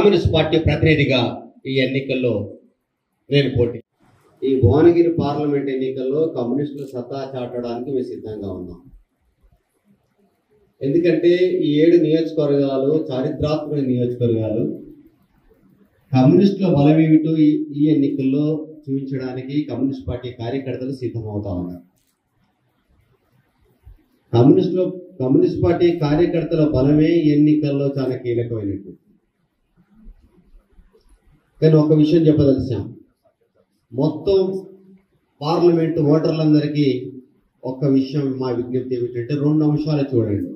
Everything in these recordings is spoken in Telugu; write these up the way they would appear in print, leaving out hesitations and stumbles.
కమ్యూనిస్ట్ పార్టీ ప్రతినిధిగా ఈ ఎన్నికల్లో నేను పోటీ. ఈ భువనగిరి పార్లమెంట్ ఎన్నికల్లో కమ్యూనిస్టుల సత్తా చాటడానికి మేము సిద్ధంగా ఉన్నాం. ఎందుకంటే ఈ 7 నియోజకవర్గాలు చారిత్రాత్మక నియోజకవర్గాలు. కమ్యూనిస్టుల బలం ఏమిటో ఈ ఎన్నికల్లో చూపించడానికి కమ్యూనిస్ట్ పార్టీ కార్యకర్తలు సిద్ధమవుతా ఉన్నారు. కమ్యూనిస్ట్ పార్టీ కార్యకర్తల బలమే ఈ ఎన్నికల్లో చాలా కీలకమైనట్టు. కానీ ఒక విషయం చెప్పదలిసాం, మొత్తం పార్లమెంటు ఓటర్లందరికీ ఒక్క విషయం మా విజ్ఞప్తి ఏమిటంటే 2 అంశాలు చూడండి,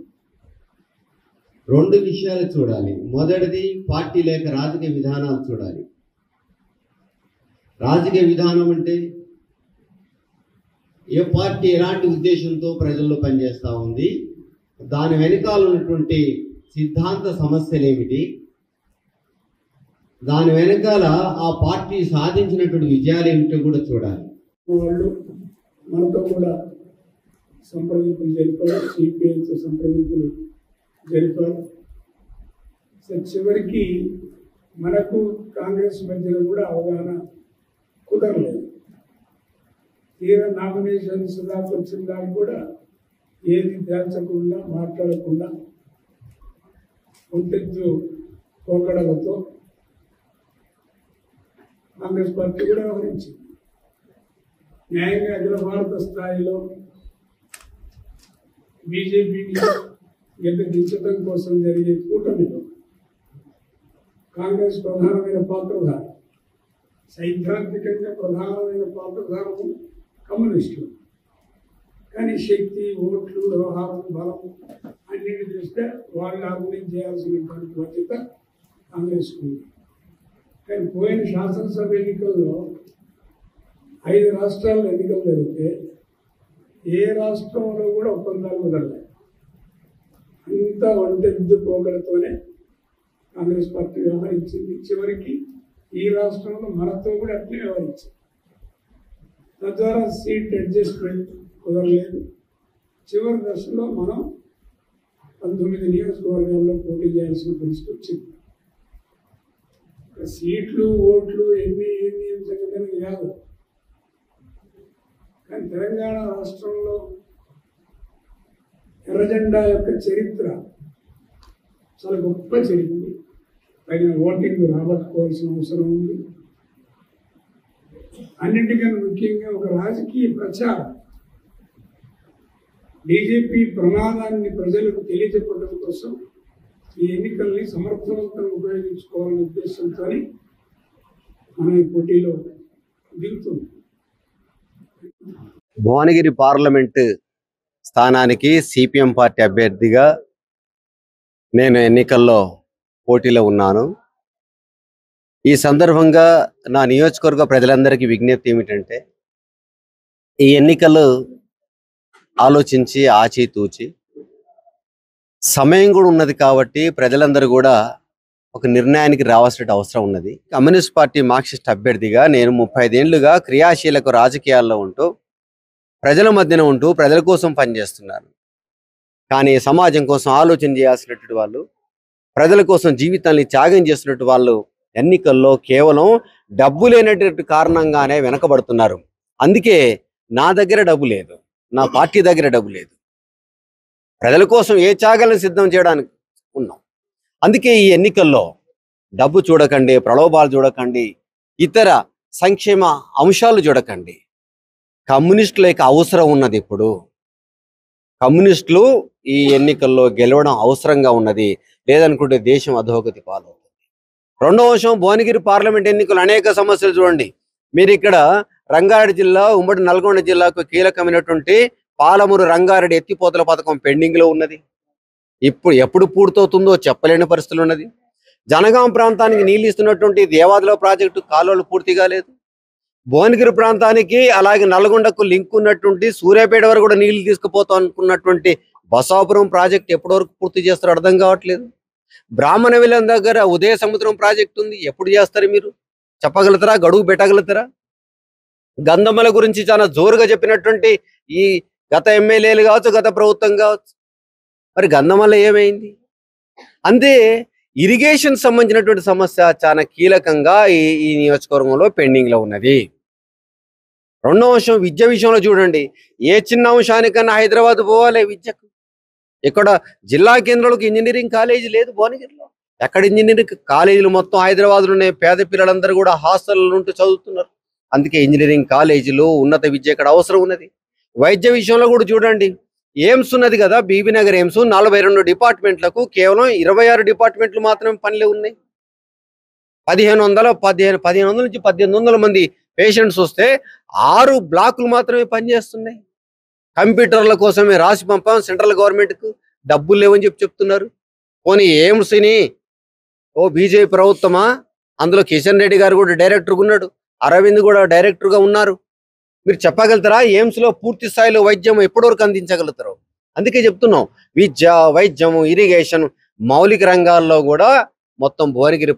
2 విషయాలు చూడాలి. మొదటిది పార్టీ లేక రాజకీయ విధానాలు చూడాలి. రాజకీయ విధానం అంటే ఏ పార్టీ ఎలాంటి ఉద్దేశంతో ప్రజల్లో పనిచేస్తూ ఉంది, దాని వెనకాల ఉన్నటువంటి సిద్ధాంత సమస్యలు ఏమిటి, దాని వెనకాల ఆ పార్టీ సాధించినటువంటి విజయాలు ఏమిటో కూడా చూడాలి. వాళ్ళు మనతో కూడా సంప్రదింపులు జరిపారు, సిపిఐతో సంప్రదింపులు జరిపారు. చివరికి మనకు కాంగ్రెస్ మధ్యలో కూడా అవగాహన కుదరలేదు. తీరా నామినేషన్స్ దాకా వచ్చిన దాకా కూడా ఏది తేల్చకుండా మాట్లాడకుండా ఒంటెత్తు పోకడలతో కాంగ్రెస్ పార్టీ కూడా వ్యవహరించింది. న్యాయంగా అఖిల భారత స్థాయిలో బీజేపీని దించడం కోసం జరిగే కూటమిలో కాంగ్రెస్ ప్రధానమైన పాత్రధారి, సైద్ధాంతికంగా ప్రధానమైన పాత్రధారము కమ్యూనిస్టులు. కానీ శక్తి, ఓట్లు, వ్యవహారం, బలం అన్నిటి దృష్ట్యా వాళ్ళు ఆర్గనైజ్ చేయాల్సినటువంటి బాధ్యత కాంగ్రెస్ ఉంది. కానీ పోయిన శాసనసభ ఎన్నికల్లో 5 రాష్ట్రాల్లో ఎన్నికలు జరిగితే ఏ రాష్ట్రంలో కూడా ఒప్పందాలు కుదరలేదు. అంతా ఒంటెద్దు పోగలతోనే కాంగ్రెస్ పార్టీ వ్యవహరించింది. చివరికి ఈ రాష్ట్రంలో మనతో కూడా అట్లే వ్యవహరించింది. తద్వారా సీట్ అడ్జస్ట్మెంట్ కుదరలేదు. చివరి దశలో మనం 19 నియోజకవర్గాల్లో పోటీ చేయాల్సిన పరిస్థితి వచ్చింది. సీట్లు, ఓట్లు ఎన్ని సంగతి కాదు, కానీ తెలంగాణ రాష్ట్రంలో ఎర్రజెండా యొక్క చరిత్ర చాలా గొప్ప చరిత్ర. తగిన ఓటింగ్ రాబట్టుకోవాల్సిన అవసరం ఉంది. అన్నింటికన్నా ముఖ్యంగా ఒక రాజకీయ ప్రచారం, బీజేపీ ప్రమాదాన్ని ప్రజలకు తెలియజెప్పడం కోసం ఈ ఎన్నికల్ని సమర్థవంతంగా ఉపయోగించుకోవాలనే ఉద్దేశంతో మనం ఈ పోటీలో దిగుతుంది. భువనగిరి పార్లమెంటు స్థానానికి సిపిఎం పార్టీ అభ్యర్థిగా నేను ఎన్నికల్లో పోటీలో ఉన్నాను. ఈ సందర్భంగా నా నియోజకవర్గ ప్రజలందరికీ విజ్ఞప్తి ఏమిటంటే, ఈ ఎన్నికలు ఆలోచించి ఆచితూచి సమయం కూడా ఉన్నది కాబట్టి ప్రజలందరూ కూడా ఒక నిర్ణయానికి రావాల్సిన అవసరం ఉన్నది. కమ్యూనిస్ట్ పార్టీ మార్క్సిస్ట్ అభ్యర్థిగా నేను 35 ఏళ్లుగా క్రియాశీలక రాజకీయాల్లో ఉంటూ ప్రజల మధ్యన ఉంటూ ప్రజల కోసం పనిచేస్తున్నాను. కానీ సమాజం కోసం ఆలోచన చేయాల్సినటువంటి వాళ్ళు, ప్రజల కోసం జీవితాన్ని త్యాగం చేస్తున్నట్టు వాళ్ళు ఎన్నికల్లో కేవలం డబ్బు లేనటువంటి కారణంగానే వెనకబడుతున్నారు. అందుకే నా దగ్గర డబ్బు లేదు, నా పార్టీ దగ్గర డబ్బు లేదు. ప్రజల కోసం ఏ త్యాగాలను సిద్ధం చేయడానికి ఉన్నాం. అందుకే ఈ ఎన్నికల్లో డబ్బు చూడకండి, ప్రలోభాలు చూడకండి, ఇతర సంక్షేమ అంశాలు చూడకండి. కమ్యూనిస్టుల యొక్క అవసరం ఉన్నది. ఇప్పుడు కమ్యూనిస్టులు ఈ ఎన్నికల్లో గెలవడం అవసరంగా ఉన్నది, లేదనుకుంటే దేశం అధోగతి పాలవుతుంది. 2వ అంశం, భువనగిరి పార్లమెంట్ ఎన్నికలు అనేక సమస్యలు చూడండి. మీరు ఇక్కడ రంగారెడ్డి జిల్లా, ఉమ్మడి నల్గొండ జిల్లాకు కీలకమైనటువంటి పాలమూరు రంగారెడ్డి ఎత్తిపోతల పథకం పెండింగ్లో ఉన్నది. ఎప్పుడు పూర్తవుతుందో చెప్పలేని పరిస్థితులు ఉన్నది. జనగాం ప్రాంతానికి నీళ్ళు ఇస్తున్నటువంటి దేవాదుల ప్రాజెక్టు కాలువలు పూర్తి కాలేదు. భువనగిరి ప్రాంతానికి అలాగే నల్గొండకు లింక్ ఉన్నటువంటి సూర్యాపేట వరకు కూడా నీళ్లు తీసుకుపోతాం అనుకున్నటువంటి బసాపురం ప్రాజెక్ట్ ఎప్పటి వరకు పూర్తి చేస్తారో అర్థం కావట్లేదు. బ్రాహ్మణ విలం దగ్గర ఉదయ సముద్రం ప్రాజెక్ట్ ఉంది, ఎప్పుడు చేస్తారు మీరు చెప్పగలుగుతారా? గడువు పెట్టగలుగుతారా? గంధమల గురించి చాలా జోరుగా చెప్పినటువంటి ఈ గత ఎమ్మెల్యేలు కావచ్చు, గత ప్రభుత్వం కావచ్చు, మరి గంధమల ఏమైంది? అంతే ఇరిగేషన్ సంబంధించినటువంటి సమస్య చాలా కీలకంగా ఈ నియోజకవర్గంలో పెండింగ్ లో ఉన్నది. రెండో అంశం విద్య విషయంలో చూడండి, ఏ చిన్న అంశానికన్నా హైదరాబాద్ పోవాలి విద్యకు. ఇక్కడ జిల్లా కేంద్రాలకు ఇంజనీరింగ్ కాలేజీ లేదు భువనగిరిలో. ఎక్కడ ఇంజనీరింగ్ కాలేజీలు మొత్తం హైదరాబాద్లో ఉన్నాయి. పేద పిల్లలందరూ కూడా హాస్టల్లో ఉంటూ చదువుతున్నారు. అందుకే ఇంజనీరింగ్ కాలేజీలు, ఉన్నత విద్య ఇక్కడ అవసరం ఉన్నది. వైద్య విషయంలో కూడా చూడండి, ఎయిమ్స్ ఉన్నది కదా, బీబీ నగర్ ఎయిమ్స్ 42 డిపార్ట్మెంట్లకు కేవలం 26 డిపార్ట్మెంట్లు మాత్రమే పనులే ఉన్నాయి. 1500 నుంచి 1800 మంది పేషెంట్స్ వస్తే 6 బ్లాకులు మాత్రమే పనిచేస్తున్నాయి. కంప్యూటర్ల కోసమే రాసి పంపాం సెంట్రల్ గవర్నమెంట్కు, డబ్బులు లేవని చెప్తున్నారు. పోనీ ఎయిమ్స్ని బీజేపీ ప్రభుత్వమా? అందులో కిషన్ రెడ్డి గారు కూడా డైరెక్టర్గా ఉన్నాడు, అరవింద్ కూడా డైరెక్టర్గా ఉన్నారు. మీరు చెప్పగలుగుతారా ఎయిమ్స్లో పూర్తి స్థాయిలో వైద్యం ఎప్పటివరకు అందించగలుగుతారు? అందుకే చెప్తున్నాం, విద్య, వైద్యము, ఇరిగేషన్, మౌలిక రంగాల్లో కూడా మొత్తం భువనగిరి